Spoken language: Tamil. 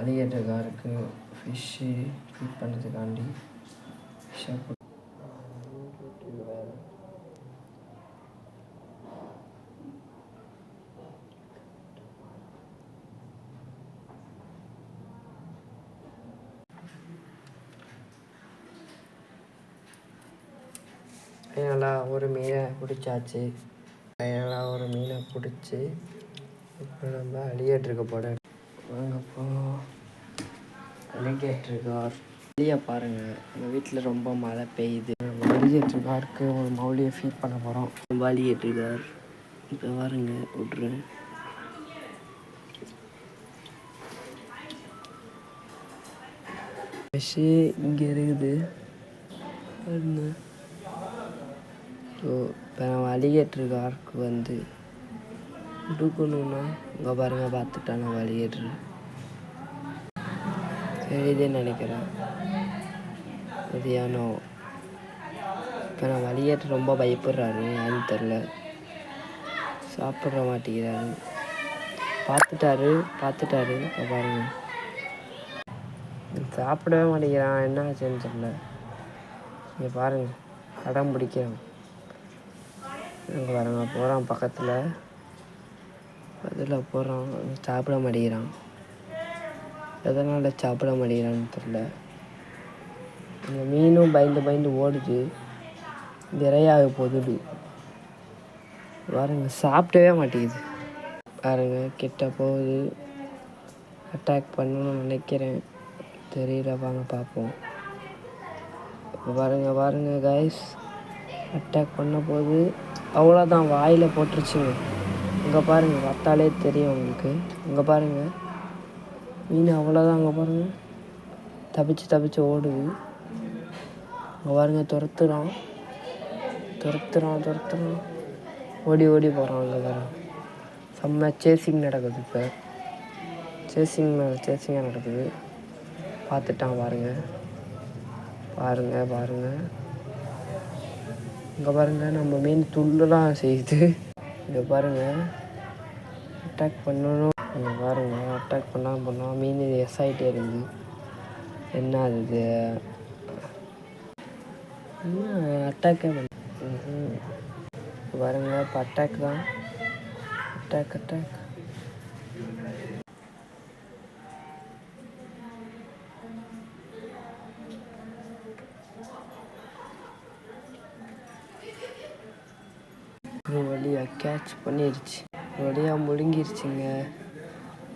அலிகேட்டருக்கு ஃபிஷ்ஷு ஃபீட் பண்ணுறதுக்காண்டி ஃபிஷ்ஷாக வேறு ஃபைனலாக ஒரு மீனை பிடிச்சாச்சு. ஃபைனலாக ஒரு மீனை பிடிச்சி இப்போ நம்ம அலிகேட்டருக்கு போட வாங்கப்போ. அலிகேட்டருக்கார் வெளியே பாருங்கள், எங்கள் வீட்டில் ரொம்ப மழை பெய்யுது. நம்ம அலிகேட்டருக்காருக்கு ஒரு மௌலியை ஃபீட் பண்ண போகிறோம். நம்ம அலிகேட்டருக்கார் இப்போ பாருங்க விட்ருங்க. ஃபிஷ்ஷு இங்கே இருக்குது பாருங்க. ஸோ இப்போ நம்ம அலிகேட்டருக்காருக்கு வந்து கொடுக்கணுன்னா இங்கே பாருங்கள் பார்த்துட்டா நம்ம அலிகேட்டரு சரிதுன்னு நினைக்கிறேன். மதியானம் இப்போ நம்ம அலிகேட்டர் ரொம்ப பயப்படுறாரு, ஏன்னு தெரில, சாப்பிட்ற மாட்டேங்கிறாரு. பார்த்துட்டாரு இப்போ பாருங்கள் சாப்பிடவே மாட்டேங்கிறான், என்ன ஆச்சுன்னு தெரில. இங்கே பாருங்கள் அடம் பிடிக்கிறான். இங்கே பாருங்க போகிறான் பக்கத்தில் அதில் போகிறான், சாப்பிட மாட்டேங்கிறான். எதனால் சாப்பிட மாட்டேங்கிறான்னு தெரில. இந்த மீனும் பயந்து ஓடுது, இறையாக போகுது. பாருங்க சாப்பிடவே மாட்டேங்குது. பாருங்க கிட்ட போகுது, அட்டாக் பண்ணணும்னு நினைக்கிறேன், தெரியல, வாங்க பார்ப்போம். பாருங்க கைஸ், அட்டாக் பண்ண போது அவ்வளோதான், வாயில் போட்டுருச்சுங்க. இங்கே பாருங்கள் பார்த்தாலே தெரியும் உங்களுக்கு. இங்கே பாருங்கள் மீன் அவ்வளோதான். அங்கே பாருங்கள் தப்பிச்சு ஓடுது. அங்கே பாருங்கள் துரத்துறான், ஓடி போகிறான். அங்கே பாருங்கள் செம்ம சேசிங் நடக்குது. இப்போ சேசிங்காக நடக்குது. பார்த்துட்டான் பாருங்கள். இங்கே பாருங்கள் நம்ம மீன் துள்ளுலாம் செய்யுது. இங்கே பாருங்கள் அட்டாக் பண்ணணும். இங்கே பாருங்கள் அட்டாக் பண்ணால் மீன் எஸ் ஆகிட்டே இருக்குது. என்ன அது அட்டாக்கே பண்ண பாருங்கள். இப்போ அட்டாக் தான், அட்டாக். ஒரு வழியாக கேட்ச் பண்ணிடுச்சு, ஒரு வழியாக முழுங்கிருச்சுங்க.